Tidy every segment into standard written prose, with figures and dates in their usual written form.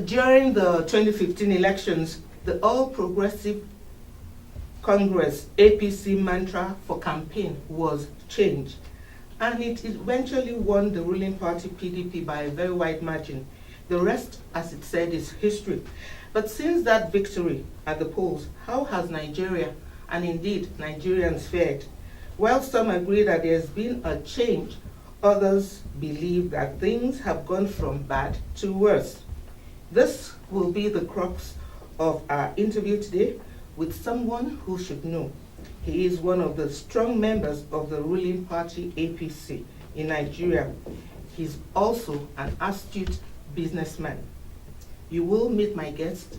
During the 2015 elections, the All Progressive Congress APC mantra for campaign was change, and it eventually won the ruling party PDP by a very wide margin. The rest, as it said, is history. But since that victory at the polls, how has Nigeria, and indeed Nigerians, fared? While some agree that there's been a change, others believe that things have gone from bad to worse. This will be the crux of our interview today with someone who should know. He is one of the strong members of the ruling party APC in Nigeria. He's also an astute businessman. You will meet my guest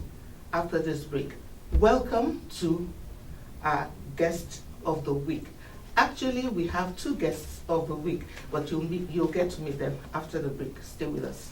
after this break. Welcome to our guest of the week. Actually, we have two guests of the week, but you'll get to meet them after the break. Stay with us.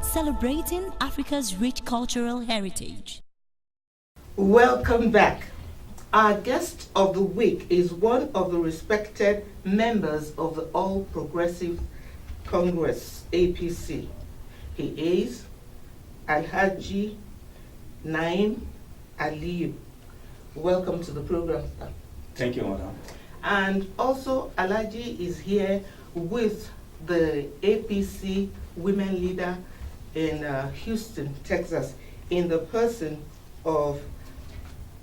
Celebrating Africa's rich cultural heritage. Welcome back. Our guest of the week is one of the respected members of the All Progressive Congress, APC. He is Alhaji Naim Aliyu. Welcome to the program, sir. Thank you, madam. And also, Alhaji is here with the APC women leader in Houston, Texas, in the person of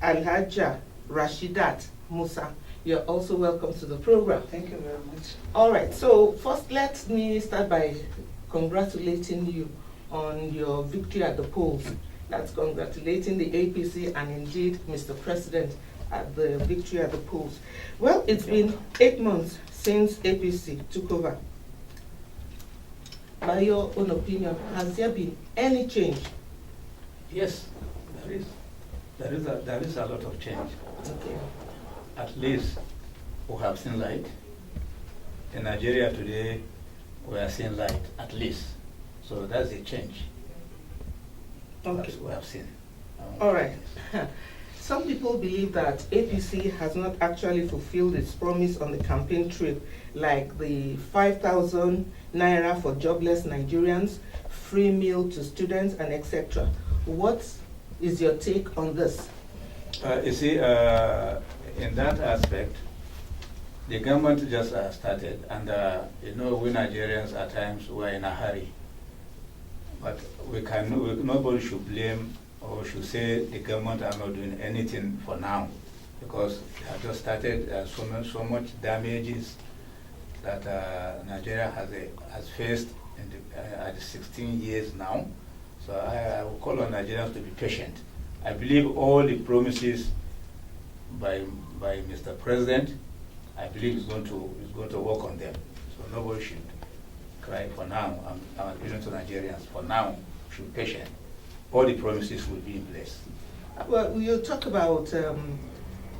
Alhaja Rashidat Musa. You're also welcome to the program. Thank you very much. All right, so first let me start by congratulating you on your victory at the polls. That's congratulating the APC and indeed Mr. President at the victory at the polls. Well, it's been 8 months since APC took over. By your own opinion, has there been any change? Yes, there is. There is a lot of change. Okay. At least we have seen light. In Nigeria today, we are seeing light, at least. So that's a change. Okay. That's what we have seen. All right. Some people believe that APC has not actually fulfilled its promise on the campaign trail, like the 5,000 naira for jobless Nigerians, free meal to students, and etc. What is your take on this? You see, in that aspect, the government just started, and we Nigerians at times were in a hurry. But nobody should blame or should say the government are not doing anything for now, because they have just started. So much damages that Nigeria has faced at 16 years now. So I will call on Nigerians to be patient. I believe all the promises by Mr. President, I believe is going to work on them. So nobody should cry for now. I'm appealing to Nigerians for now, should be patient. All the promises will be in place. Well, you talk about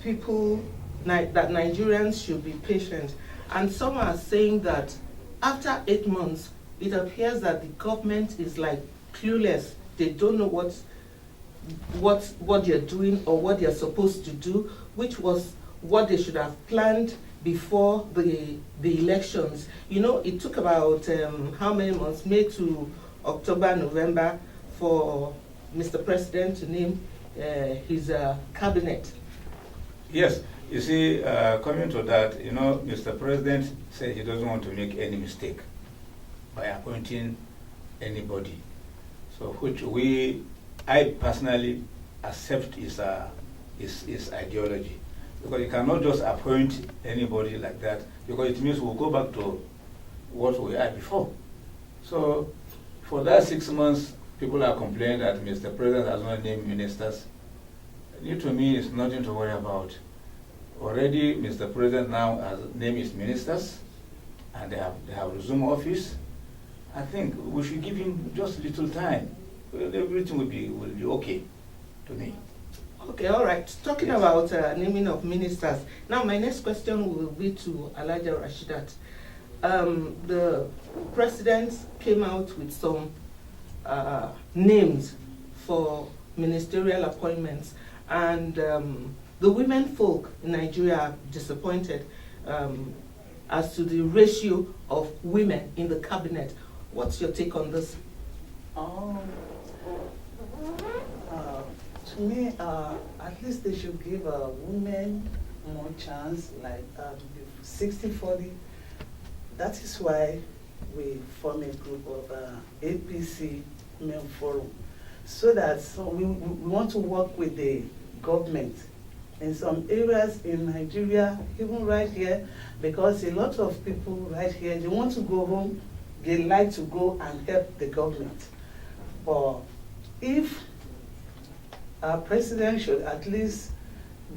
people that Nigerians should be patient, and some are saying that after 8 months, it appears that the government is like clueless. They don't know what they're doing or what they're supposed to do, which was what they should have planned before the elections. You know, it took about how many months, May to October, November, for Mr. President to name his cabinet. Yes, you see, coming to that, Mr. President said he doesn't want to make any mistake by appointing anybody. So which I personally accept his ideology. Because you cannot just appoint anybody like that, because it means we'll go back to what we had before. So for that 6 months, people are complaining that Mr. President has not named ministers. To me, it's nothing to worry about. already Mr. President now has named his ministers, and they have resumed office. I think we should give him just little time. Well, everything will be okay to me. Okay, all right. Talking Yes. about naming of ministers. Now, my next question will be to Alhaja Rashidat. The president came out with some names for ministerial appointments, and the women folk in Nigeria are disappointed as to the ratio of women in the cabinet. What's your take on this? To me, at least they should give women more chance, like 60-40. That is why we form a group of APC Men Forum, so that we want to work with the government in some areas in Nigeria, even right here, because a lot of people right here, they want to go home, they like to go and help the government. But if our president should at least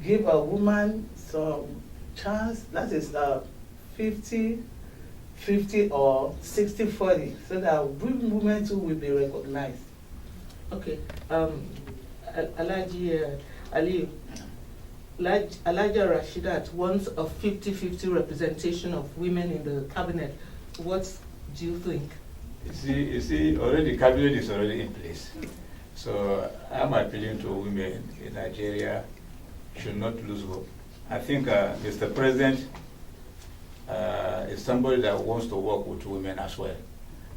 give a woman some chance, that is 50-50 or 60-40, so that women too will be recognized. Okay, Alhaji Ali, Alhaja Rashidat wants a 50-50 representation of women in the cabinet. What do you think? You see, already cabinet is already in place. So I'm appealing to women in Nigeria should not lose hope. I think Mr. President is somebody that wants to work with women as well.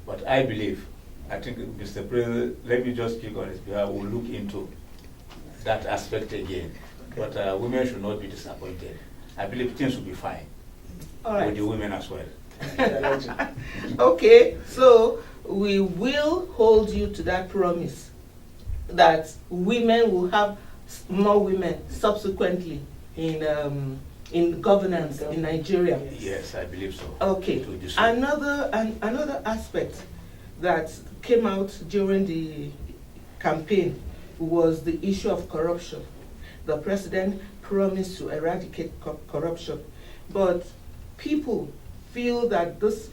But I think Mr. President, let me just speak on his behalf, will look into that aspect again. Okay. But women should not be disappointed. I believe things will be fine. All right. With the women as well. Okay, so we will hold you to that promise that women will have more women subsequently in governance in Nigeria. Yes, I believe so. Okay. Another aspect that came out during the campaign was the issue of corruption. The president promised to eradicate corruption, but people feel that this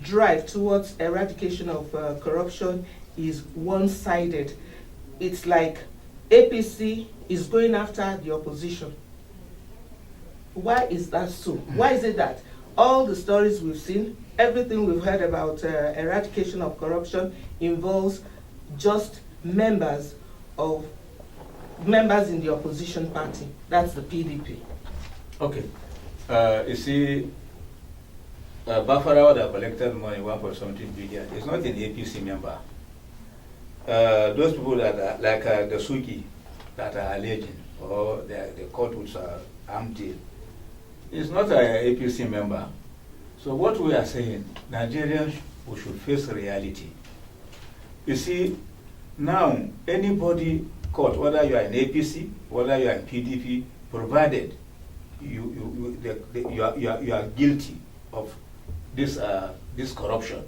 drive towards eradication of corruption is one-sided. It's like APC is going after the opposition. Why is that so? Why is it that all the stories we've seen, everything we've heard about eradication of corruption involves just members in the opposition party? That's the PDP. Okay. You see, Bafarawa that collected money, 1.17 billion, is not an APC member. Those people that are like the Suki that are alleging, or the court with armed deal, is not an APC member. So what we are saying, Nigerians, we should face reality. You see, now anybody caught, whether you are in APC, whether you are in PDP, provided you are guilty of this corruption,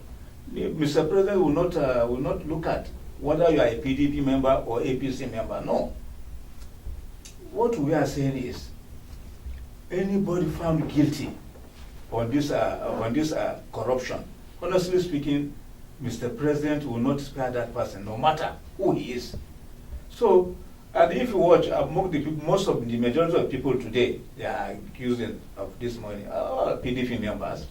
Mr. President will not look at whether you are a PDP member or APC member. No. What we are saying is, anybody found guilty on this corruption, honestly speaking, Mr. President will not spare that person, no matter who he is. So, and if you watch, most of the majority of people today, they are accusing of this money, PDP members.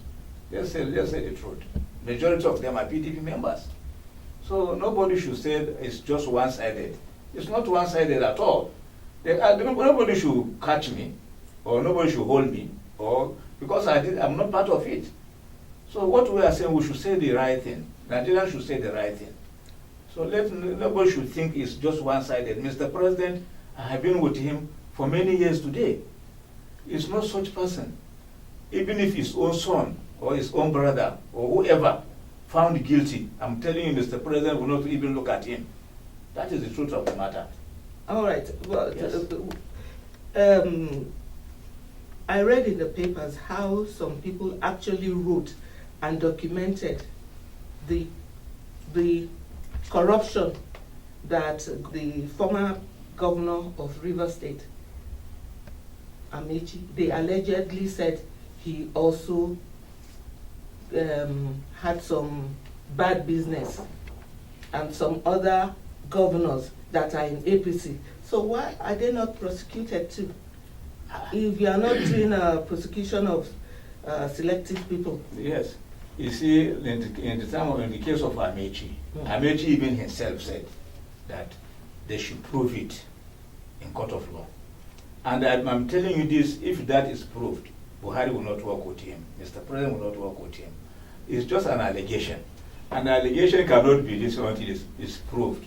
Let's say the truth. Majority of them are PDP members. So nobody should say it's just one-sided. It's not one-sided at all. Nobody should catch me, or nobody should hold me, or because I'm not part of it. So what we are saying, we should say the right thing. Nigerians should say the right thing. So nobody should think it's just one-sided. Mr. President, I have been with him for many years today. It's not such person. Even if his own son or his own brother or whoever found guilty, I'm telling you, Mr. President will not even look at him. That is the truth of the matter. All right. Well, yes. I read in the papers how some people actually wrote and documented the corruption that the former governor of Rivers State Amechi. They allegedly said he also had some bad business, and some other governors that are in APC. So why are they not prosecuted too? If you are not doing a prosecution of selective people. Yes. You see, in the case of Amechi, Amechi even himself said that they should prove it in court of law. And I'm telling you this, if that is proved, Buhari will not work with him. Mr. President will not work with him. It's just an allegation. An allegation cannot be this until it's proved.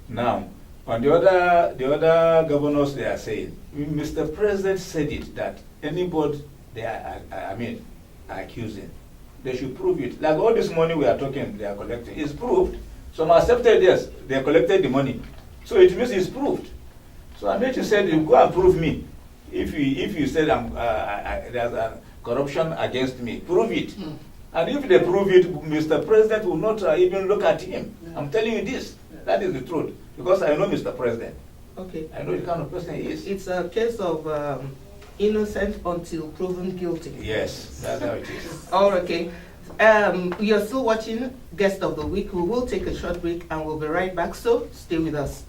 Now, on the other governors, they are saying, Mr. President said it, that anybody they are accusing, they should prove it. Like all this money we are talking, they are collecting, is proved. Some accepted, yes, they collected the money. So it means it's proved. So Amechi said, you go and prove me. If you said there's a corruption against me, prove it. And if they prove it, Mr. President will not even look at him. I'm telling you this. That is the truth. Because I know Mr. President. Okay. I know the kind of person he is. It's a case of innocent until proven guilty. Yes, that's how it is. Oh, okay. You're still watching Guest of the Week. We will take a short break and we'll be right back. So stay with us.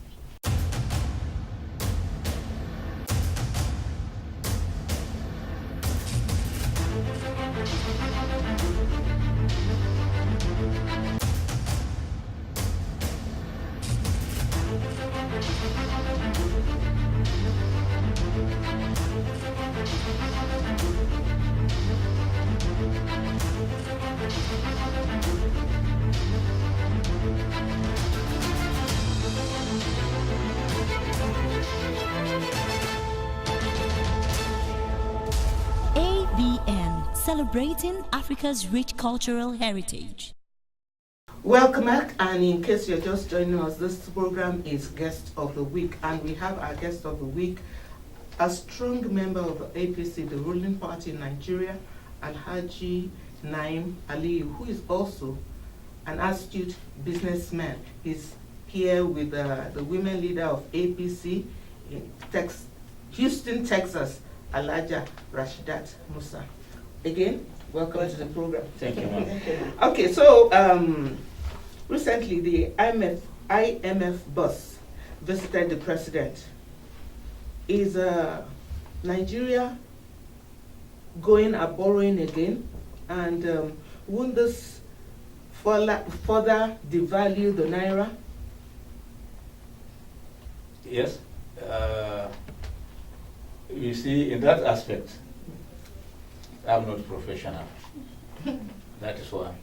Celebrating Africa's rich cultural heritage. Welcome back, and in case you're just joining us, this program is Guest of the Week, and we have our Guest of the Week, a strong member of the APC, the ruling party in Nigeria, Alhaji Naim Aliyu, who is also an astute businessman. He's here with the women leader of APC in Houston, Texas, Alhaja Rashidat Musa. Again, welcome to the program. Thank you, ma'am. Okay, so recently the IMF bus visited the president. Is Nigeria going and borrowing again? And won't this further devalue the naira? Yes. You see, in that aspect, I'm not professional. That is why.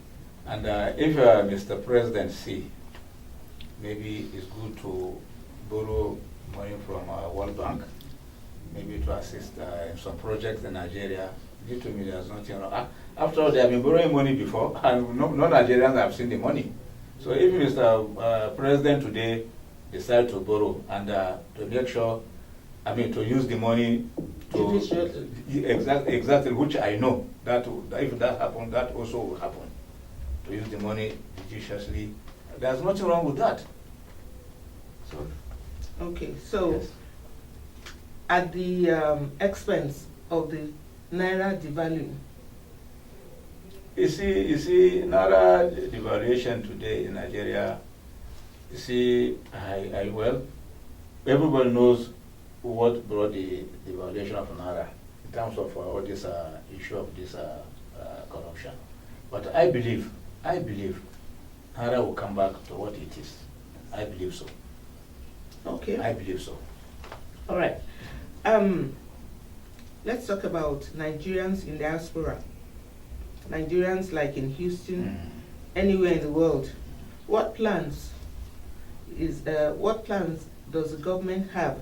And if Mr. President see, maybe it's good to borrow money from World Bank, maybe to assist in some projects in Nigeria. Due to me, there's nothing wrong. After all, they have been borrowing money before, and no Nigerians have seen the money. So if Mr. President today decide to borrow and to make sure, to use the money to exactly, which I know that if that happens, that also will happen. To use the money judiciously, there's nothing wrong with that. So, okay, so yes. At the expense of the naira devaluing. You see, naira devaluation today in Nigeria. You see, well, everybody knows what brought the devaluation of naira in terms of all this issue of this corruption. But I believe naira will come back to what it is. I believe so. Okay. I believe so. All right. Let's talk about Nigerians in diaspora. Nigerians like in Houston, anywhere in the world. What plans does the government have,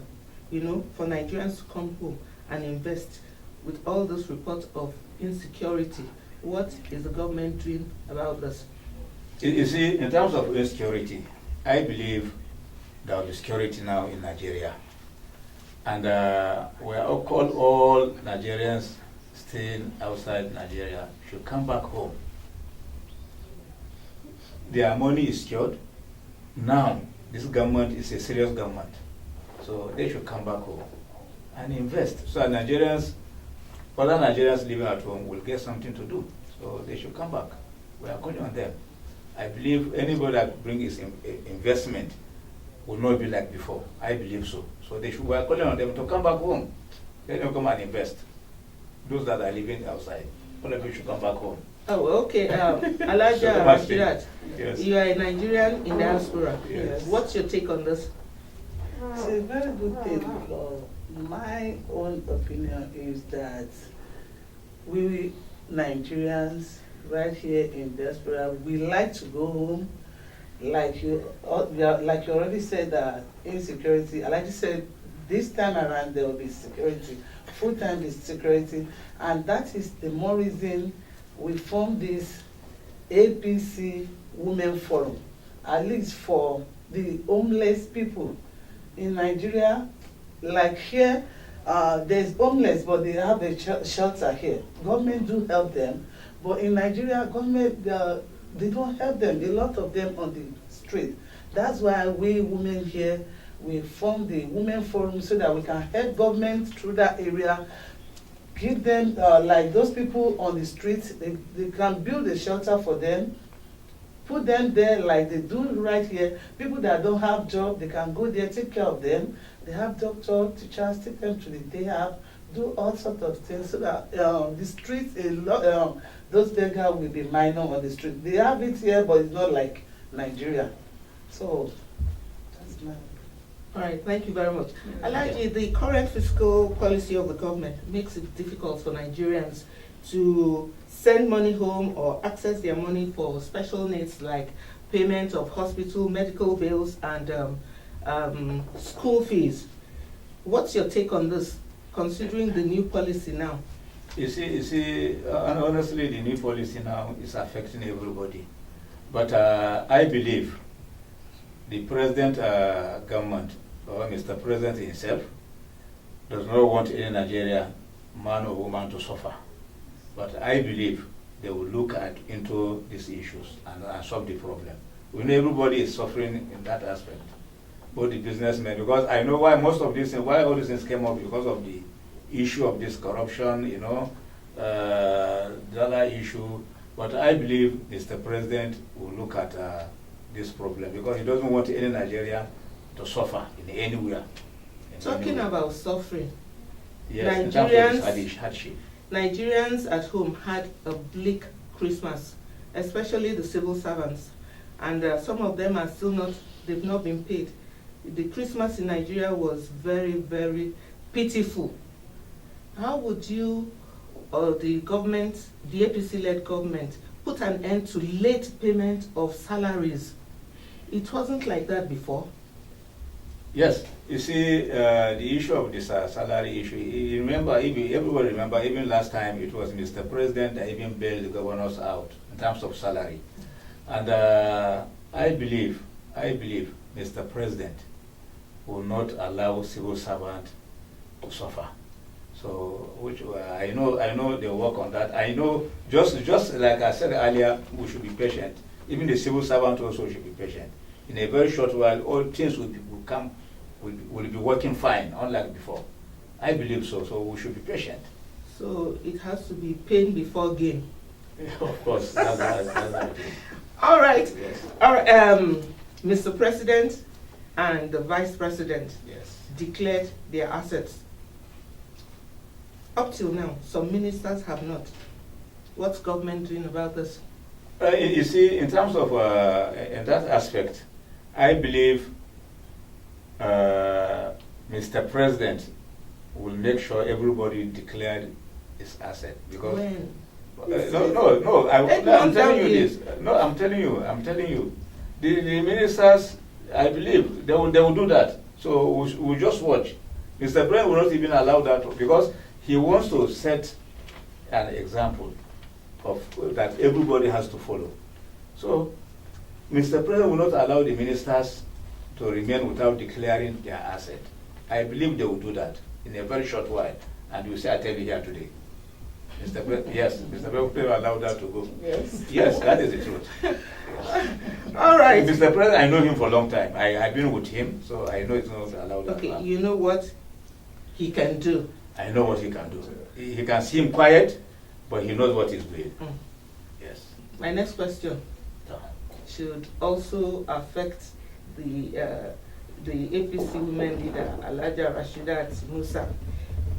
for Nigerians to come home and invest with all those reports of insecurity? What is the government doing about this? You see, in terms of insecurity, I believe there will be security now in Nigeria. And we all call all Nigerians staying outside Nigeria should come back home. Their money is secured. Now, this government is a serious government. So they should come back home. and invest so that Nigerians, other Nigerians living at home will get something to do. So they should come back. We are calling on them. I believe anybody that brings investment will not be like before. I believe so. So we are calling on them to come back home. Let them come and invest. Those that are living outside, all of you should come back home. Oh, okay. Elijah Rashidat, Yes. you are a Nigerian in diaspora. Yes. What's your take on this? It's a very good thing. My own opinion is that we Nigerians right here in diaspora, we like to go home. Like you already said, that insecurity. I like you said, this time around there will be security. Full time is security, and that is the more reason we formed this APC Women Forum, at least for the homeless people in Nigeria. Like here, there's homeless, but they have a shelter here. Government do help them, but in Nigeria, government they don't help them. A lot of them on the street. That's why we women here, we form the Women Forum so that we can help government through that area. Give them, like those people on the streets, they can build a shelter for them, put them there like they do right here. People that don't have job, they can go there, take care of them. They have doctor, teachers, take them to the day app, do all sorts of things so that the streets, those beggars will be minor on the street. They have it here, but it's not like Nigeria. So, that's my... All right, thank you very much. Alaji, the current fiscal policy of the government makes it difficult for Nigerians to send money home or access their money for special needs like payment of hospital, medical bills, and school fees. What's your take on this, considering the new policy now? You see, honestly, the new policy now is affecting everybody. But I believe the present government, or Mr. President himself, does not want any Nigeria, man or woman, to suffer. But I believe they will look into these issues and solve the problem. We know everybody is suffering in that aspect, both the businessmen, because I know why most of these, why all these things came up, because of the issue of this corruption, the other issue. But I believe Mr. President will look at this problem because he doesn't want any Nigeria to suffer in anywhere. Talking about suffering, yes, in terms of this hardship. Nigerians at home had a bleak Christmas, especially the civil servants, and some of them are still not, they've not been paid. The Christmas in Nigeria was very, very pitiful. How would you, or the government, the APC-led government, put an end to late payment of salaries? It wasn't like that before. Yes, you see, the issue of this salary issue, everybody remember, even last time it was Mr. President that even bailed the governors out in terms of salary. And I believe Mr. President will not allow civil servants to suffer. So, which I know they work on that. I know, just like I said earlier, we should be patient. Even the civil servant also should be patient. In a very short while, all things will be working fine, unlike before. I believe so. So we should be patient. So it has to be pain before gain. Of course, that's it. All right. Yes. All right. Mr. President and the Vice President declared their assets. Up till now, some ministers have not. What's government doing about this? You see, in terms of in that aspect, I believe Mr. President will make sure everybody declared his asset because. When? No. I'm telling you this. No, I'm telling you. The ministers, I believe they will do that. So we'll just watch. Mr. President will not even allow that because he wants to set an example of that everybody has to follow. So Mr. President will not allow the ministers to remain without declaring their asset. I believe they will do that in a very short while. And you say, I tell you here today. Mr. President, yes, Mr. President will allow that to go. Yes. Yes, that is the truth. All right. Mr. President, I know him for a long time. I've been with him, so I know it's not allowed. Okay, you know what? he can do. I know what he can do. He can seem quiet, but he knows what he's doing. Yes. My next question So, should also affect the APC women leader, Alaja Rashidat Musa.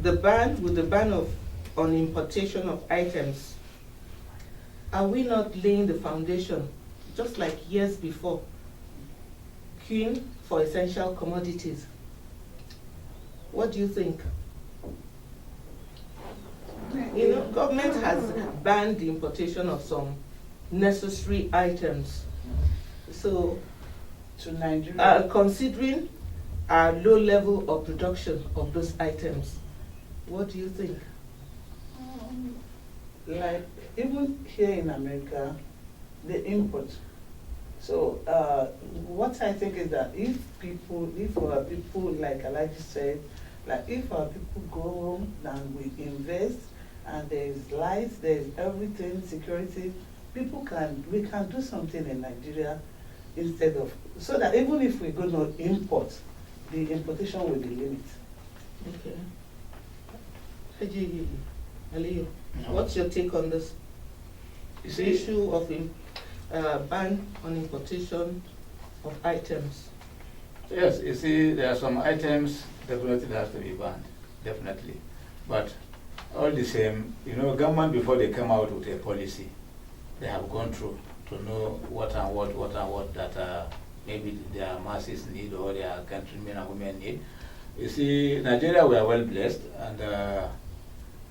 The ban on importation of items, are we not laying the foundation, just like years before, queuing for essential commodities? What do you think? You know, government has banned the importation of some necessary items. So, To Nigeria. considering our low level of production of those items, what do you think? Like even here in America, they import. So what I think is that if our people, like Alaji said, like if our people go home and we invest and there's lights, there's everything, security, we can do something in Nigeria instead of, so that even if we're going to import, the importation will be limited. Okay. Haji Aliyu, what's your take on this? you The see, issue of ban on importation of items. yes, you see, there are some items definitely has to be banned, definitely. But all the same, you know, government before they come out with a policy, they have gone through to know what and what that maybe their masses need or their countrymen and women need. You see, Nigeria, we are well blessed, and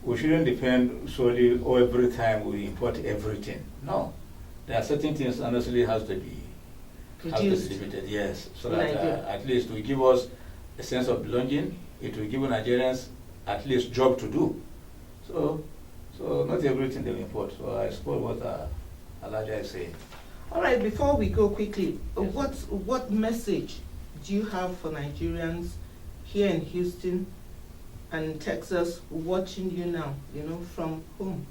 we shouldn't depend solely every time we import everything. No, there are certain things honestly has to be Produced. limited. Yes, so In that Nigeria. at least will give us a sense of belonging. It will give Nigerians at least job to do. So not everything they import. So I suppose what Alaja is saying. All right, before we go quickly, Yes. what message do you have for Nigerians here in Houston and Texas watching you now, you know, from home?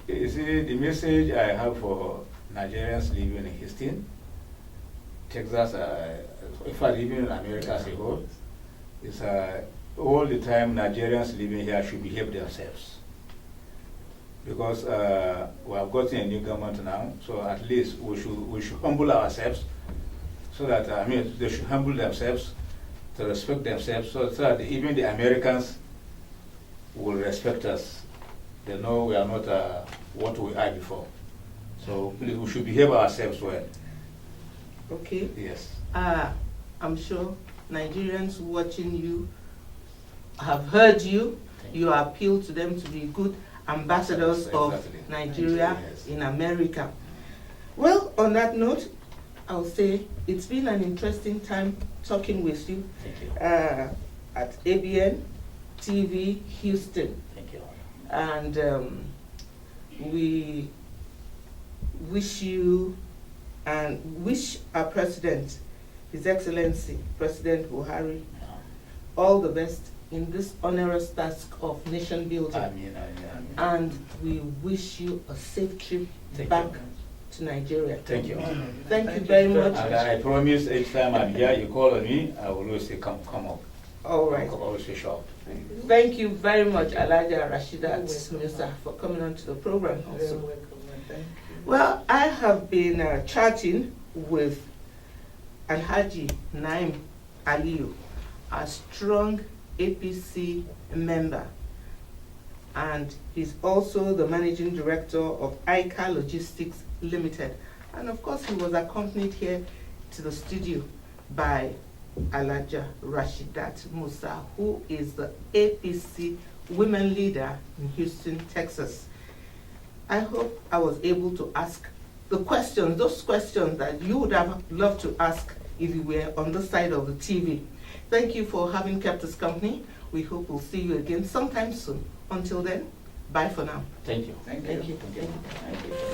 You see, the message I have for Nigerians living in Houston, Texas, in fact, even in America as a whole, is all the time Nigerians living here should behave themselves. Because we have gotten a new government now, so at least we should humble ourselves, so that they should humble themselves, to respect themselves, so that even the Americans will respect us. They know we are not what we are before. So please, we should behave ourselves well. Okay. Yes. I'm sure Nigerians watching you have heard you. You appeal to them to be good ambassadors of Exactly. Nigeria Yes. in America. Well, on that note, I'll say it's been an interesting time talking with you Thank you. at ABN TV Houston. Thank you. And we wish you and wish our president, His Excellency President Buhari, all the best in this onerous task of nation building. Amen, amen. And we wish you a safe trip Thank back you. to Nigeria. Thank you. Thank you very much. And I promise each time I'm here, you call on me, I will always say, come up. All right. I'll always say, shout. Thank you very much, Alaja Rashidat Musa, for coming on to the program You're very also. welcome, and thank you. Well, I have been chatting with Alhaji Naim Aliyu, a strong APC member, and he's also the managing director of ICA Logistics Limited. And of course, he was accompanied here to the studio by Alaja Rashidat Musa, who is the APC women leader in Houston, Texas. I hope I was able to ask the questions, those questions that you would have loved to ask if you were on the side of the TV. Thank you for having kept us company. We hope we'll see you again sometime soon. Until then, bye for now. Thank you. Thank you. Thank you. Thank you.